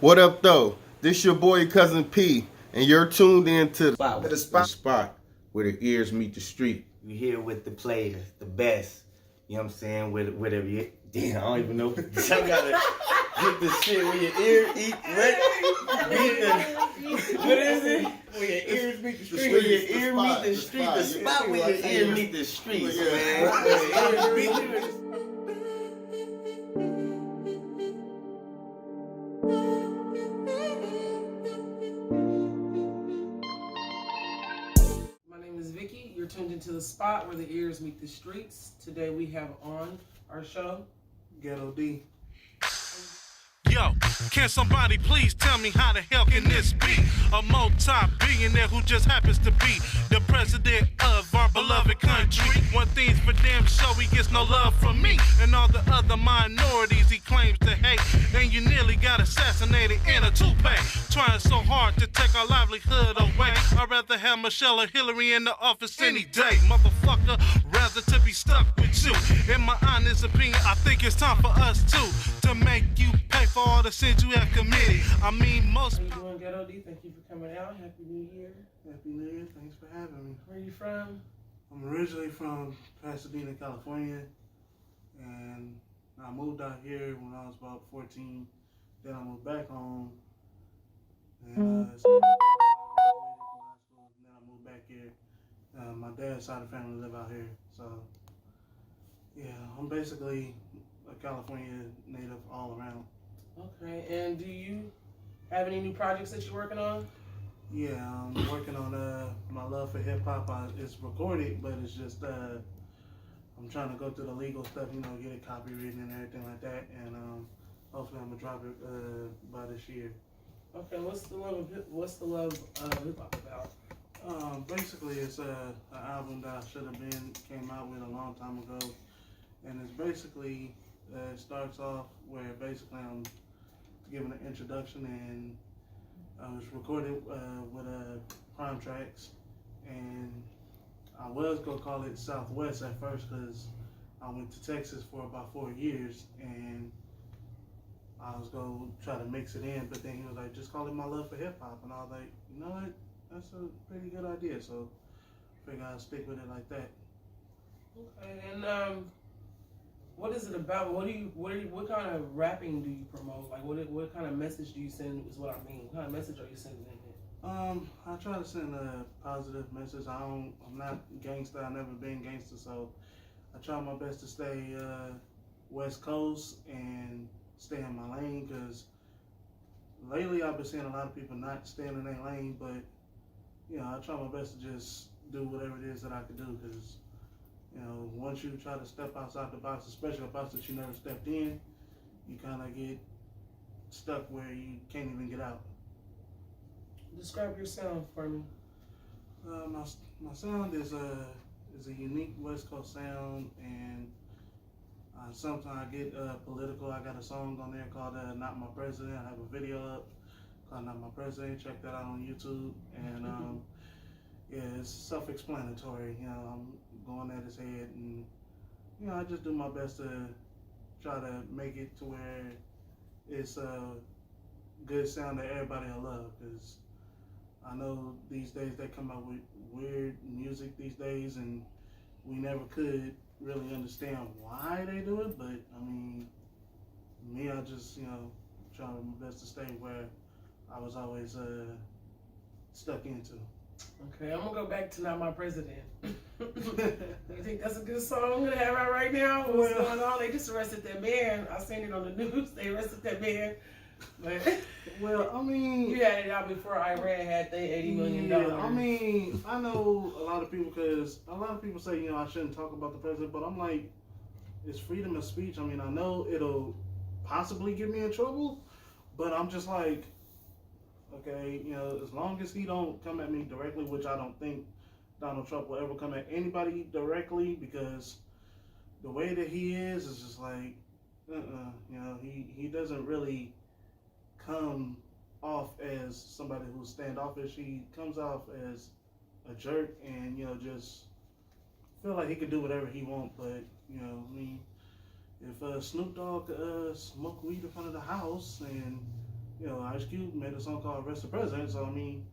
What up, though? This your boy Cousin P, and you're tuned in to Spot. the spot where the ears meet the street. You here with the players, the best. You know what I'm saying? Whatever you. Damn, I don't even know. I gotta get the shit where your ear eat. What is it? Where your ears meet the street. Where your ear meet the street. The spot where your ear meet the streets, man. Where your ears meet the You're tuned into the spot where the ears meet the streets. Today we have on our show Ghetto D. Yo, can somebody please tell me how the hell can this be? A multi-billionaire who just happens to be the president of our beloved country. One thing's for damn sure, he gets no love from me and all the other minorities he claims to hate. And you nearly got assassinated in a toupee, trying so hard to take our livelihood away. I'd rather have Michelle or Hillary in the office any day, motherfucker, rather to be stuck with you. In my honest opinion, I think it's time for us to make you pay for all the sins you have committed. I mean, most. How you doing, Ghetto D? Thank you for coming out. Happy New Year. Happy New Year. Thanks for having me. Where are you from? I'm originally from Pasadena, California, and I moved out here when I was about 14. Then I moved back home, and then I moved back here. My dad's side of the family live out here, so yeah, I'm basically a California native all around. Okay, and do you have any new projects that you're working on? Yeah, I'm working on my love for hip hop. It's recorded, but it's just I'm trying to go through the legal stuff, you know, get it copywritten and everything like that, and hopefully I'm gonna drop it by this year. Okay, what's the love of hip hop about? Basically, it's an album that I should have came out with a long time ago, and it's basically it starts off where basically I'm giving an introduction, and I was recorded with Prime Tracks, and I was gonna call it Southwest at first because I went to Texas for about 4 years, and I was gonna try to mix it in, but then he was like, just call it My Love for Hip Hop, and I was like, you know what, that's a pretty good idea, so I figured I'd stick with it like that. Okay, and what is it about? What kind of rapping do you promote? Like, what kind of message do you send? Is what I mean. What kind of message are you sending in here? I try to send a positive message. I'm not gangster. I've never been gangster, so I try my best to stay West Coast and stay in my lane. Because lately I've been seeing a lot of people not staying in their lane, but you know, I try my best to just do whatever it is that I can do. Because you know, once you try to step outside the box, especially a box that you never stepped in, you kind of get stuck where you can't even get out. Describe your sound for me. My sound is a unique West Coast sound, and sometimes I get political. I got a song on there called "Not My President." I have a video up called "Not My President." Check that out on YouTube, and yeah, it's self-explanatory. You know, I'm going at his head, and you know, I just do my best to try to make it to where it's a good sound that everybody will love. Because I know these days they come out with weird music these days, and we never could really understand why they do it. But I mean, me, I just, you know, try my best to stay where I was always stuck into. Okay, I'm gonna go back to "Not My President." You think that's a good song to have out right now? What's going on? They just arrested that man. I seen it on the news. They arrested that man. But well, I mean, you had it out before Iran had their $80 million. Yeah, I mean, I know a lot of people, because a lot of people say, you know, I shouldn't talk about the president, but I'm like, it's freedom of speech. I mean, I know it'll possibly get me in trouble, but I'm just like, okay, you know, as long as he don't come at me directly, which I don't think Donald Trump will ever come at anybody directly, because the way that he is just like, you know, he doesn't really come off as somebody who's standoffish. He comes off as a jerk, and you know, just feel like he could do whatever he wants. But you know, I mean, if Snoop Dogg smoked weed in front of the house and you know, Ice Cube made a song called "Arrest the President," so I mean,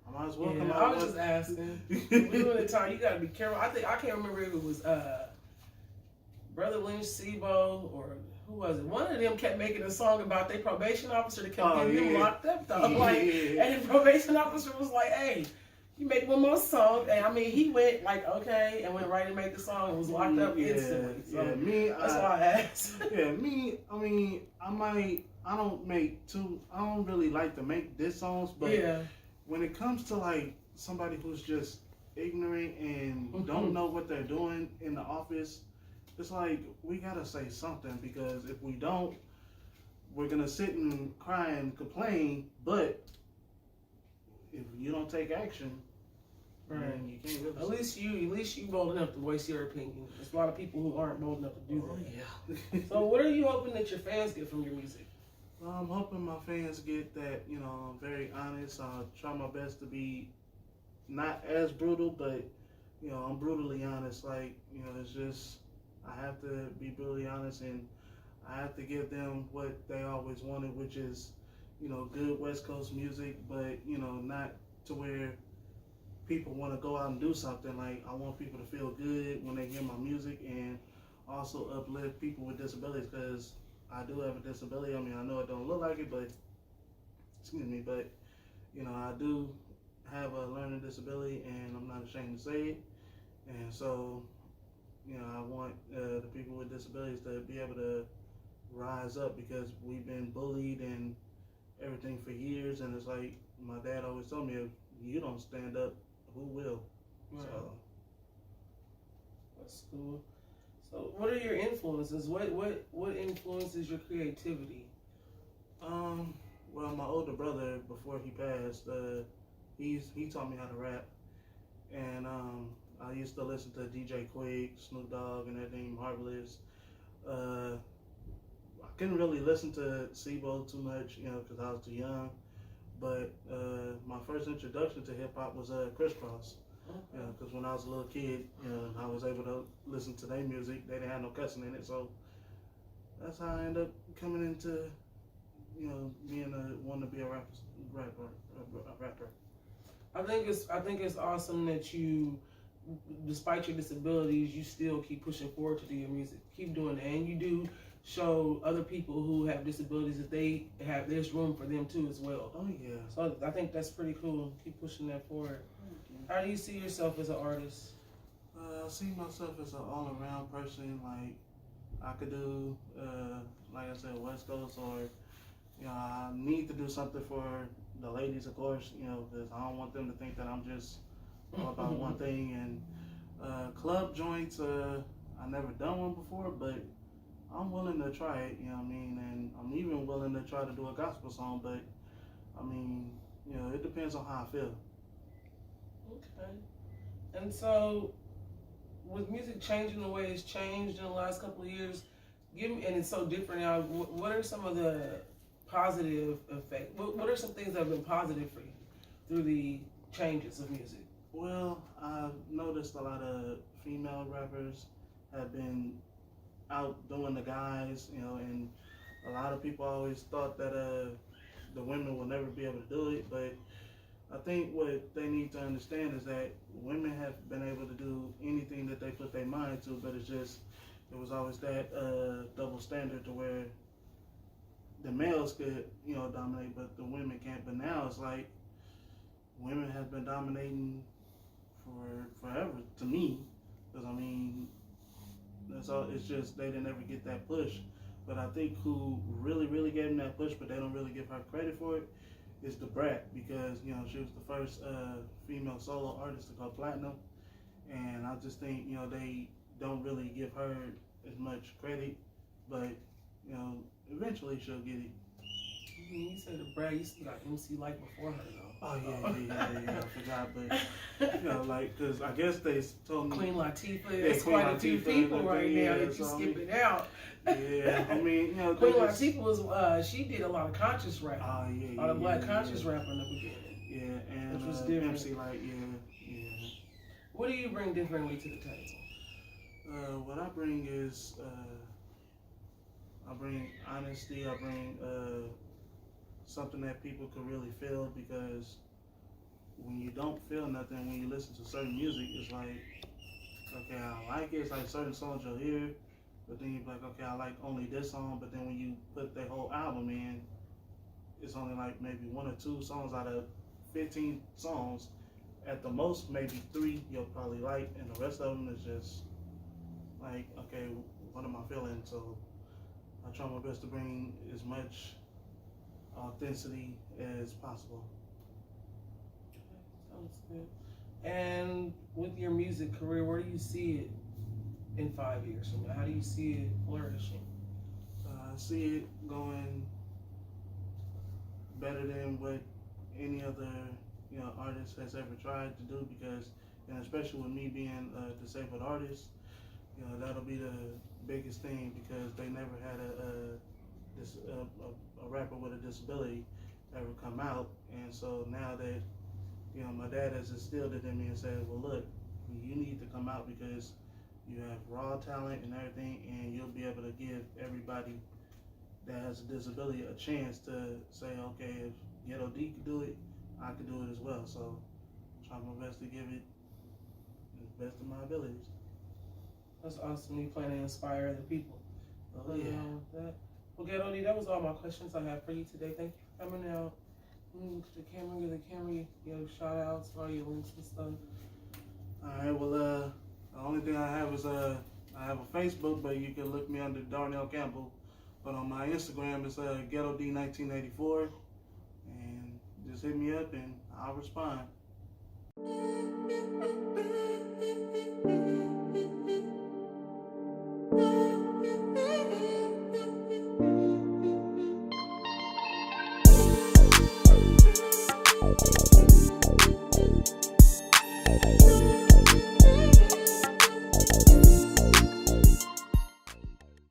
I might as well come Yeah, out. I was just asking. We were in the time. You gotta be careful. I can't remember if it was Brother Lynch, Sebo, or who was it? One of them kept making a song about their probation officer that kept getting them locked up though. And the probation officer was like, "Hey, you make one more song," and I mean, he went like, "Okay," and went right and made the song and was locked up instantly. So that's why I asked. Me. I mean, I don't really like to make diss songs, but when it comes to like somebody who's just ignorant and don't know what they're doing in the office, it's like we gotta say something, because if we don't, we're gonna sit and cry and complain. But if you don't take action, then you can't really. At least you bold enough to voice your opinion. There's a lot of people who aren't bold enough to do that. Yeah. So what are you hoping that your fans get from your music? I'm hoping my fans get that, you know, I'm very honest. I'll try my best to be not as brutal, but, you know, I'm brutally honest. Like, you know, it's just, I have to be brutally honest, and I have to give them what they always wanted, which is, you know, good West Coast music, but, you know, not to where people want to go out and do something. Like, I want people to feel good when they hear my music, and also uplift people with disabilities, because I do have a disability. I mean, I know it don't look like it, but, but, you know, I do have a learning disability, and I'm not ashamed to say it. And so, you know, I want the people with disabilities to be able to rise up, because we've been bullied and everything for years. And it's like my dad always told me, if you don't stand up, who will? Right. So that's cool. So what are your influences? What influences your creativity? Well, my older brother, before he passed, he taught me how to rap, and I used to listen to DJ Quik, Snoop Dogg, and that name Heartless. I couldn't really listen to Sebo too much, you know, because I was too young. But my first introduction to hip hop was Crisscross. You know, because when I was a little kid, you know, I was able to listen to their music. They didn't have no cussing in it, so that's how I ended up coming into, you know, being wanting to be a rapper. I think it's awesome that you, despite your disabilities, you still keep pushing forward to do your music. Keep doing it, and you do show other people who have disabilities that there's room for them too as well. Oh yeah. So I think that's pretty cool. Keep pushing that forward. How do you see yourself as an artist? I see myself as an all-around person. Like, I could do, like I said, West Coast, or, you know, I need to do something for the ladies, of course, you know, because I don't want them to think that I'm just all about one thing. And club joints, I never done one before, but I'm willing to try it, you know what I mean? And I'm even willing to try to do a gospel song, but, I mean, you know, it depends on how I feel. Okay. And so, with music changing the way it's changed in the last couple of years, and it's so different now, what are some of the positive effects? What are some things that have been positive for you through the changes of music? Well, I've noticed a lot of female rappers have been out doing the guys, you know, and a lot of people always thought that the women will never be able to do it, but I think what they need to understand is that women have been able to do anything that they put their mind to, but it's just, it was always that double standard to where the males could, you know, dominate, but the women can't. But now it's like women have been dominating for forever, to me, because I mean, that's all. It's just they didn't ever get that push. But I think who really gave them that push, but they don't really give her credit for it, is the Brat, because, you know, she was the first female solo artist to go platinum, and I just think, you know, they don't really give her as much credit, but, you know, eventually she'll get it. You said the Brat used to be like MC Light before her, though. Oh yeah, I forgot, but, you know, like, because I guess they told me Queen Latifah, yeah, there's Queen quite a few Latifah, people right now yeah, that you're so skipping out. Yeah, I mean, you know, Queen Latifah was, she did a lot of conscious rap. Oh yeah, a lot of black conscious yeah. rap in the beginning. Yeah, and which was different. MC Light, yeah. What do you bring differently to the table? What I bring is, I bring honesty. I bring something that people could really feel, because when you don't feel nothing, when you listen to certain music, it's like, okay, I like it. It's like certain songs you'll hear, but then you're like, okay, I like only this song. But then when you put the whole album in, it's only like maybe 1 or 2 songs out of 15 songs. At the most, maybe 3 you'll probably like, and the rest of them is just like, okay, what am I feeling? So I try my best to bring as much authenticity as possible. Sounds good. And with your music career, where do you see it in 5 years from now? How do you see it flourishing? I see it going better than what any other artist has ever tried to do, because especially with me being a disabled artist, that'll be the biggest thing, because they never had a rapper with a disability ever come out. And so now that my dad has instilled it in me and said, well, look, you need to come out because you have raw talent and everything, and you'll be able to give everybody that has a disability a chance to say, okay, if Ghetto D could do it, I could do it as well. So try my best to give it the best of my abilities. That's awesome. You plan to inspire other people. Oh, yeah. That. Well, Ghetto D, that was all my questions I have for you today. Thank you for coming out. Look at the camera, give the camera, shout outs, all your links and stuff. All right, well, the only thing I have is I have a Facebook, but you can look me under Darnell Campbell. But on my Instagram, it's Ghetto D 1984, and just hit me up and I'll respond.